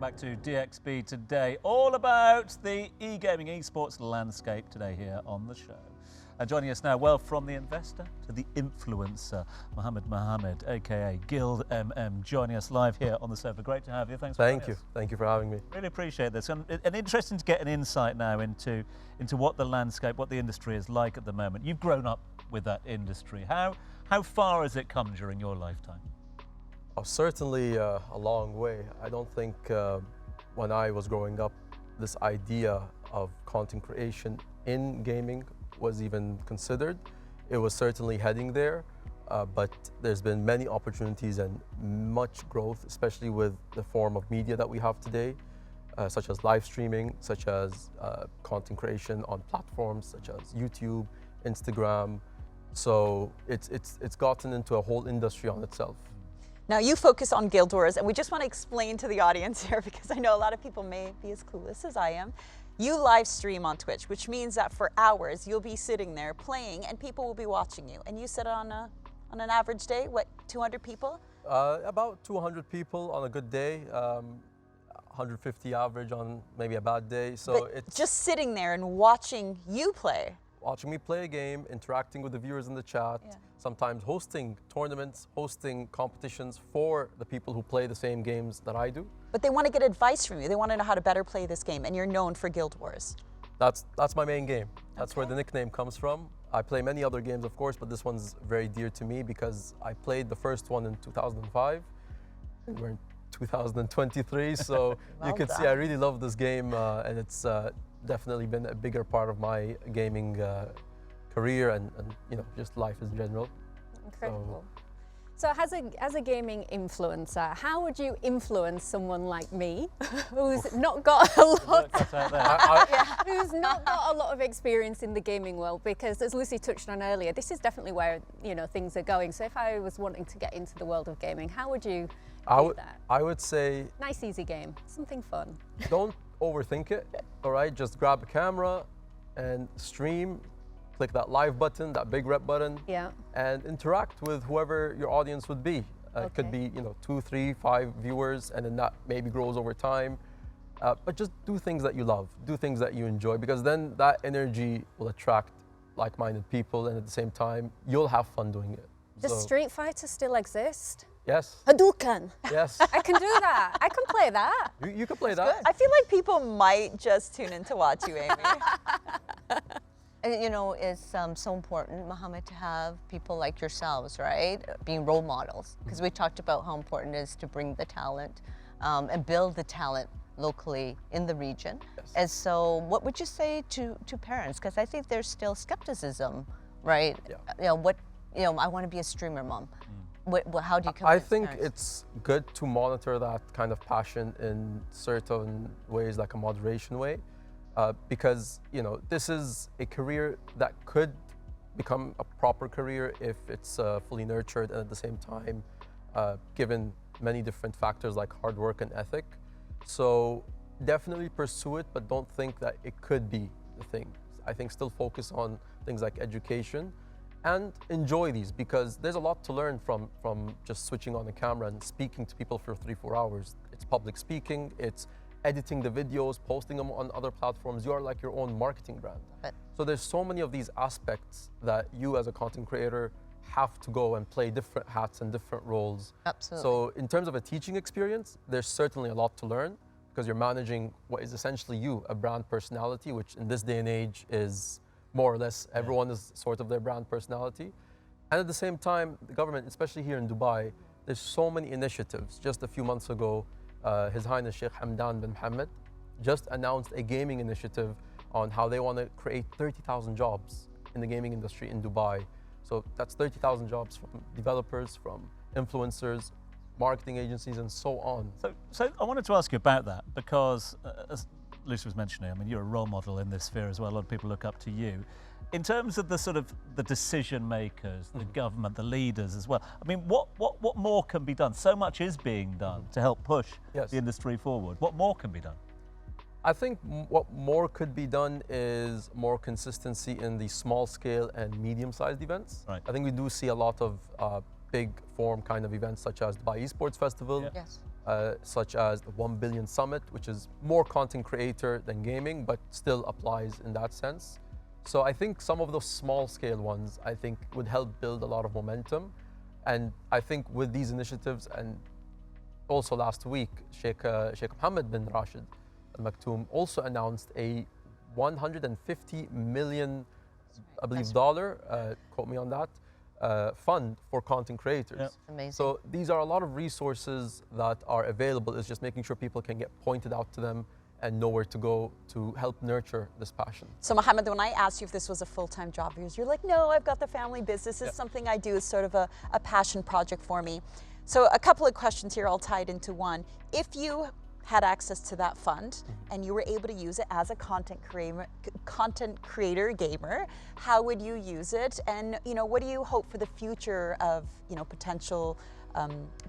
back to DXB today. All about the e-gaming, esports landscape today here on the show. And joining us now, well, from the investor to the influencer, Mohammed Mohammed, aka GuildMM, joining us live here on the sofa. Great to have you. Thanks for joining us. Thank you for having me. Really appreciate this. And interesting to get an insight now into what the landscape, what the industry is like at the moment. You've grown up with that industry. How far has it come during your lifetime? Oh, certainly a long way. I don't think when I was growing up, this idea of content creation in gaming was even considered. It was certainly heading there, but there's been many opportunities and much growth, especially with the form of media that we have today, such as live streaming, such as content creation on platforms such as YouTube, Instagram. So it's gotten into a whole industry on itself. Now you focus on Gildors, and we just want to explain to the audience here, because I know a lot of people may be as clueless as I am. You live stream on Twitch, which means that for hours you'll be sitting there playing and people will be watching you. And you sit on an average day, what, 200 people? About 200 people on a good day, 150 average on maybe a bad day. So but it's just sitting there and watching you play. Watching me play a game, interacting with the viewers in the chat, sometimes hosting tournaments, hosting competitions for the people who play the same games that I do. But they want to get advice from you. They want to know how to better play this game, and you're known for Guild Wars. That's my main game. That's where the nickname comes from. I play many other games, of course, but this one's very dear to me because I played the first one in 2005, and we're in 2023, so Well you can done. see I really love this game, and it's definitely been a bigger part of my gaming career and you know, just life in general. Incredible. So as a gaming influencer, how would you influence someone like me who's not got a lot who's not got a lot of experience in the gaming world? Because as Lucy touched on earlier, this is definitely where, you know, things are going. So if I was wanting to get into the world of gaming, how would you do that? I would say Nice easy game, something fun. don't overthink it, all right? Just grab a camera and stream, click that live button, that big red button, and interact with whoever your audience would be. It could be, you know, 2, 3, 5 viewers, and then that maybe grows over time. But just do things that you love, do things that you enjoy, because then that energy will attract like-minded people, and at the same time, you'll have fun doing it. Does Street Fighter still exist? Yes. Hadouken! Yes. I can do that. I can play that. You can play that. I feel like people might just tune in to watch you, Amy. And you know, it's so important, Mohammed, to have people like yourselves, right? Being role models. Because we talked about how important it is to bring the talent and build the talent locally in the region. Yes. And so what would you say to parents? Because I think there's still skepticism, right? Yeah. I want to be a streamer, Mom. How do you convince I think parents? it's good to monitor that kind of passion in certain ways, like a moderation way. Because, you know, this is a career that could become a proper career if it's fully nurtured and at the same time given many different factors like hard work and ethic. So definitely pursue it, but don't think that it could be the thing. I think still focus on things like education and enjoy these, because there's a lot to learn from just switching on the camera and speaking to people for 3-4 hours. It's public speaking, it's editing the videos, posting them on other platforms. You are like your own marketing brand. So there's so many of these aspects that you as a content creator have to go and play different hats and different roles. Absolutely. So in terms of a teaching experience, there's certainly a lot to learn because you're managing what is essentially you, a brand personality, which in this day and age is more or less everyone is sort of their brand personality. And at the same time, the government, especially here in Dubai, there's so many initiatives. Just a few months ago, His Highness Sheikh Hamdan bin Mohammed just announced a gaming initiative on how they want to create 30,000 jobs in the gaming industry in Dubai. So that's 30,000 jobs from developers, from influencers, marketing agencies, and so on. So I wanted to ask you about that because, as Lucy was mentioning, I mean, you're a role model in this sphere as well. A lot of people look up to you. In terms of the sort of the decision makers, the government, the leaders as well, I mean, what more can be done? So much is being done to help push the industry forward. What more can be done? I think what more could be done is more consistency in the small scale and medium sized events. Right. I think we do see a lot of big form kind of events such as Dubai Esports Festival, Yes. such as the 1 Billion Summit, which is more content creator than gaming, but still applies in that sense. So I think some of those small scale ones, I think would help build a lot of momentum. And I think with these initiatives, and also last week, Sheikh Mohammed bin Rashid Al Maktoum also announced a 150 million, I believe, dollar, quote me on that, fund for content creators. Yep. Amazing. So these are a lot of resources that are available. It's just making sure people can get pointed out to them and know where to go to help nurture this passion. So Mohammed, when I asked you if this was a full-time job of yours, you're like, no, I've got the family business. It's something I do. It's sort of a passion project for me. So a couple of questions here all tied into one. If you had access to that fund and you were able to use it as a content creator gamer, how would you use it? And what do you hope for the future of potential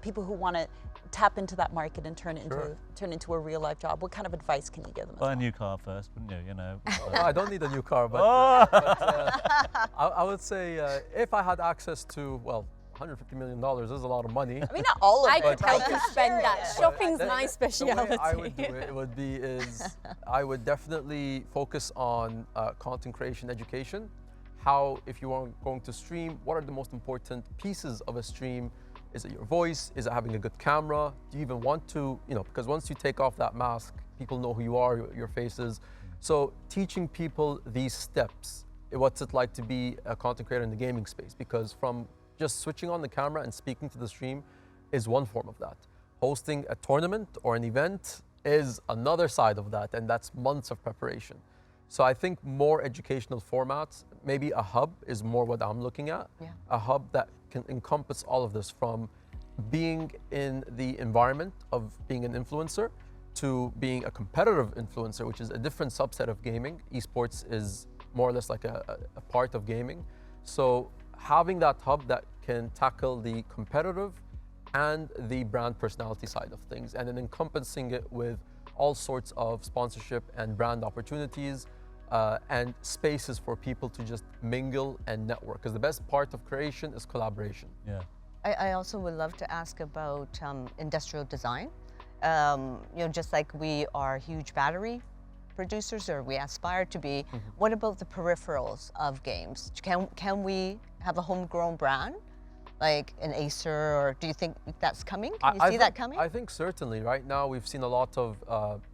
people who want to tap into that market and turn it into a real life job? What kind of advice can you give them? Buy a new car first, wouldn't you? Well, I don't need a new car, but, I would say if I had access to, well, $150 million is a lot of money. I mean, not all of I it. could help but you spend that. Shopping's my The way speciality. I would do it would be is I would definitely focus on content creation education. How, if you are going to stream, what are the most important pieces of a stream? Is it your voice? Is it having a good camera? Do you even want to, because once you take off that mask, people know who you are, your faces. So teaching people these steps, what's it like to be a content creator in the gaming space? Because from just switching on the camera and speaking to the stream is one form of that. Hosting a tournament or an event is another side of that, and that's months of preparation. So I think more educational formats, maybe a hub is more what I'm looking at. Yeah. A hub that can encompass all of this, from being in the environment of being an influencer to being a competitive influencer, which is a different subset of gaming. Esports is more or less like a part of gaming. So having that hub that can tackle the competitive and the brand personality side of things, and then encompassing it with all sorts of sponsorship and brand opportunities and spaces for people to just mingle and network. Because the best part of creation is collaboration. Yeah. I also would love to ask about industrial design. Just like we are huge battery producers, or we aspire to be, what about the peripherals of games? Can we have a homegrown brand, like an Acer, or do you think that's coming? Can you see that coming? I think certainly. Right now we've seen a lot of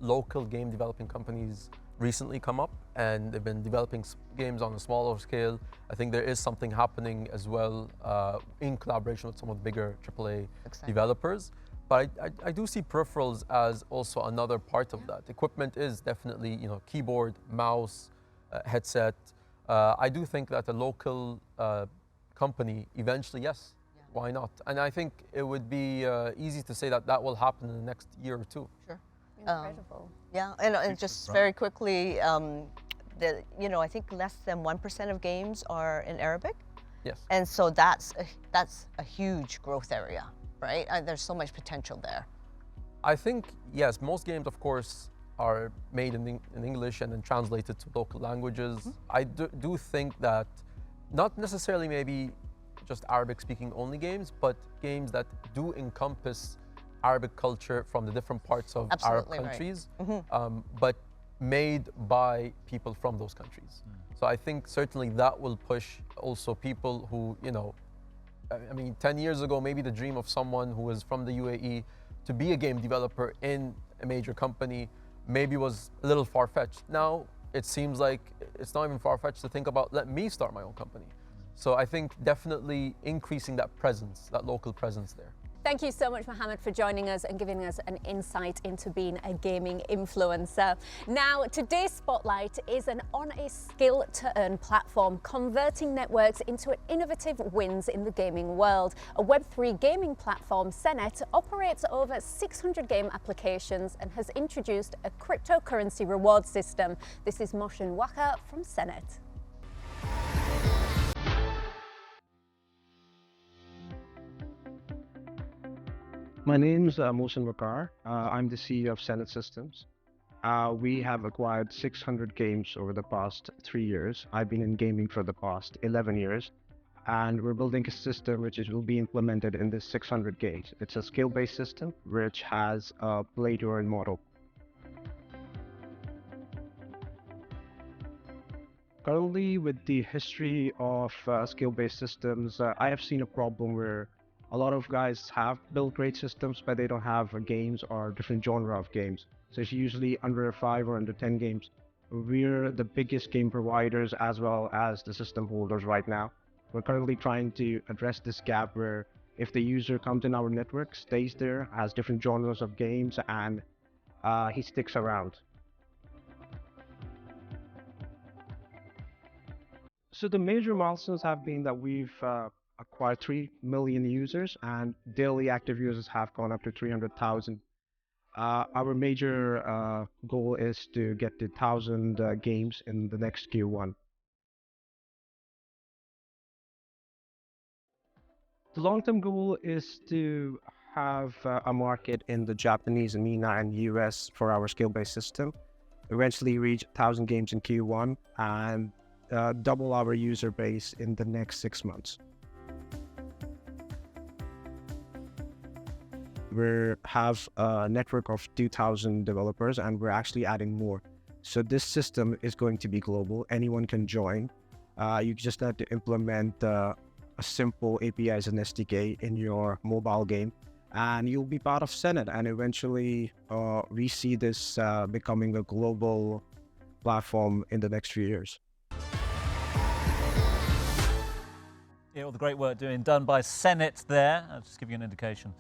local game developing companies recently come up, and they've been developing games on a smaller scale. I think there is something happening as well in collaboration with some of the bigger AAA developers. But I do see peripherals as also another part of that. Equipment is definitely, keyboard, mouse, headset. I do think that a local company eventually, yes, why not? And I think it would be easy to say that that will happen in the next year or two. Sure. Incredible. Yeah, and just very quickly, I think less than 1% of games are in Arabic. Yes. And so that's a huge growth area, right? There's so much potential there. I think, yes, most games, of course, are made in English and then translated to local languages. I do think that not necessarily maybe just Arabic-speaking only games, but games that do encompass Arabic culture from the different parts of Arab countries, but made by people from those countries. So I think certainly that will push also people who, 10 years ago, maybe the dream of someone who was from the UAE to be a game developer in a major company maybe was a little far-fetched. Now it seems like it's not even far-fetched to think about, let me start my own company. So I think definitely increasing that presence, that local presence there. Thank you so much, Mohammed, for joining us and giving us an insight into being a gaming influencer. Now, today's Spotlight is an honest skill-to-earn platform, converting networks into innovative wins in the gaming world. A Web3 gaming platform, Senet, operates over 600 game applications and has introduced a cryptocurrency reward system. This is Mohsen Waka from Senet. My name's Mohsen Waqar. I'm the CEO of Senet Systems. We have acquired 600 games over the past 3 years. I've been in gaming for the past 11 years. and we're building a system will be implemented in this 600 games. It's a skill-based system which has a play-to-earn model. Currently, with the history of skill-based systems, I have seen a problem where a lot of guys have built great systems, but they don't have games or different genre of games. So it's usually under 5 or under 10 games. We're the biggest game providers as well as the system holders right now. We're currently trying to address this gap where if the user comes in our network, stays there, has different genres of games, and he sticks around. So the major milestones have been that we've acquired 3 million users, and daily active users have gone up to 300,000. Our major goal is to get to 1,000 games in the next Q1. The long-term goal is to have a market in the Japanese, MENA, and US for our skill-based system. Eventually reach 1,000 games in Q1 and double our user base in the next 6 months. We have a network of 2,000 developers, and we're actually adding more. So this system is going to be global. Anyone can join. You just have to implement a simple API as an SDK in your mobile game, and you'll be part of Senate. And eventually, we see this becoming a global platform in the next few years. Yeah, all the great work done by Senate there. I'll just give you an indication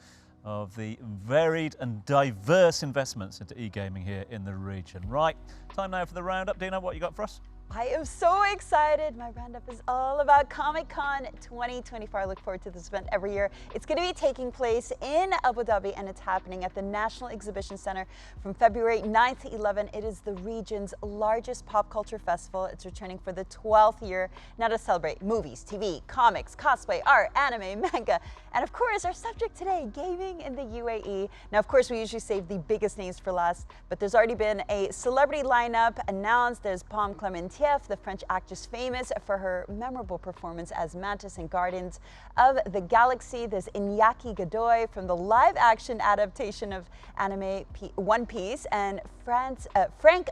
of the varied and diverse investments into e-gaming here in the region. Right, time now for the roundup. Dina, what you got for us? I am so excited. My roundup is all about Comic-Con 2024. I look forward to this event every year. It's going to be taking place in Abu Dhabi, and it's happening at the National Exhibition Center from February 9th to 11th. It is the region's largest pop culture festival. It's returning for the 12th year, now to celebrate movies, TV, comics, cosplay, art, anime, manga, and of course our subject today, gaming in the UAE. Now, of course, we usually save the biggest names for last, but there's already been a celebrity lineup announced. There's Pom Clemente, the French actress famous for her memorable performance as Mantis in Guardians of the Galaxy. There's Iñaki Godoy from the live-action adaptation of anime One Piece, and Frank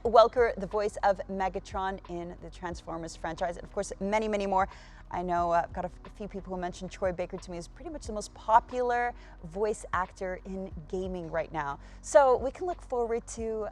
Welker, the voice of Megatron in the Transformers franchise, and of course many, many more. I know I've got a few people who mentioned Troy Baker to me as pretty much the most popular voice actor in gaming right now. So we can look forward to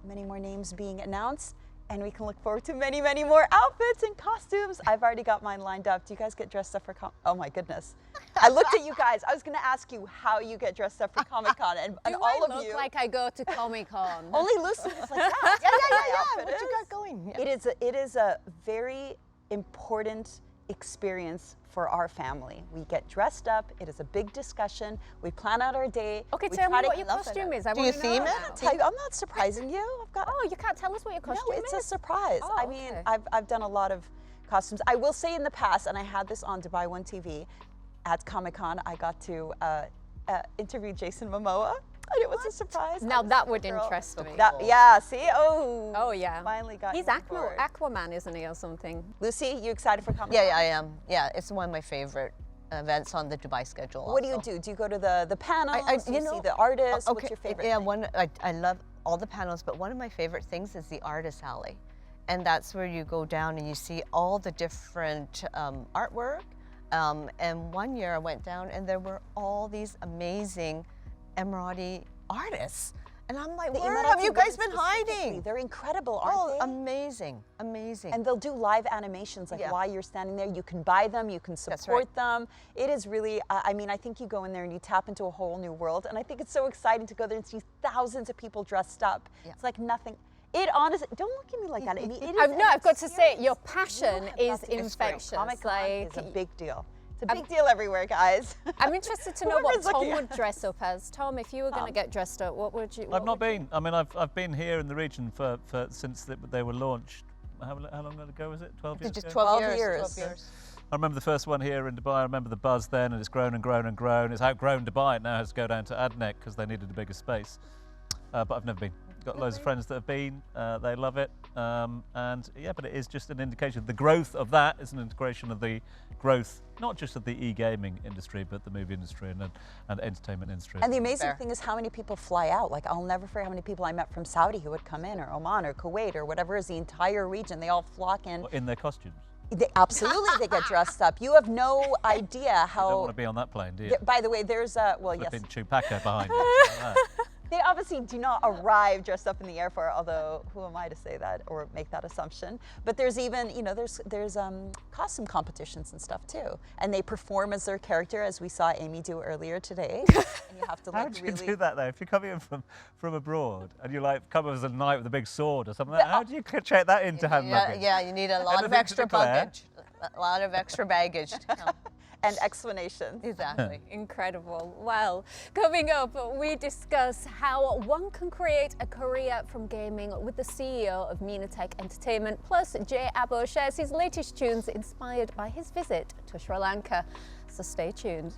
many more names being announced. And we can look forward to many, many more outfits and costumes. I've already got mine lined up. Do you guys get dressed up for oh my goodness. I looked at you guys. I was gonna ask you how you get dressed up for Comic-Con, and all of you. Look like I go to Comic-Con. Only Lucy is like that. Yeah. What you got going? Yeah. It is a very important experience for our family. We get dressed up. It is a big discussion. We plan out our day. Okay, tell me what your costume is. Do you theme it? I'm not surprising you. Oh, you can't tell us what your costume is? No, it's a surprise. Oh, I mean, okay. I've done a lot of costumes. I will say in the past, and I had this on Dubai One TV, at Comic-Con, I got to interview Jason Momoa. And it was a surprise. Now that would interest me. Yeah, see? Oh yeah. Finally got He's you on board. Aquaman, isn't he, or something? Lucy, you excited for Comic-Con? Yeah, I am. Yeah, it's one of my favorite events on the Dubai schedule. What do you do? Do you go to the panels? Do you see the artists? Okay, What's your favorite yeah, thing? I love all the panels, but one of my favorite things is the artist alley. And that's where you go down and you see all the different artwork. And one year I went down and there were all these amazing Emirati artists. And I'm like, where have you guys been hiding? They're incredible, aren't they? Amazing, amazing. And they'll do live animations, like while you're standing there. You can buy them, you can support them. It is really, I mean, I think you go in there and you tap into a whole new world. And I think it's so exciting to go there and see thousands of people dressed up. Yeah. It's like nothing. It honestly, don't look at me like that. I mean, it is no, I've got to say, your passion is infectious. Comic-Con is a big deal. It's a big deal everywhere, guys. I'm interested to know what Tom would dress up as. Tom, if you were going to get dressed up, what would you? I've not been. I mean, I've been here in the region for since they were launched. How long ago was it? 12 years. Just ago? 12 years. I remember the first one here in Dubai. I remember the buzz then, and it's grown and grown and grown. It's outgrown Dubai. It now has to go down to Adnec because they needed a bigger space. But I've never been. got loads of friends that have been. They love it, and yeah, but it is just an indication. The growth of that is an integration of the growth, not just of the e-gaming industry, but the movie industry and entertainment industry. And the amazing thing is how many people fly out. Like, I'll never forget how many people I met from Saudi who would come in, or Oman, or Kuwait, or whatever is the entire region. They all flock in. In their costumes. Absolutely, they get dressed up. You have no idea how. You don't want to be on that plane, do you? By the way, there's a yes. Chewbacca behind you. They obviously do not arrive dressed up in the airport, although who am I to say that or make that assumption? But there's even, there's costume competitions and stuff too, and they perform as their character, as we saw Amy do earlier today. And you have to How do you do that though? If you're coming in from abroad and you come as a knight with a big sword or something, how do you check that into hand luggage? Yeah, you need a lot of extra baggage. A lot of extra baggage to come. And explanations. Exactly. Incredible. Well, coming up, we discuss how one can create a career from gaming with the CEO of Minatech Entertainment. Plus, Jay Abo shares his latest tunes inspired by his visit to Sri Lanka. So stay tuned.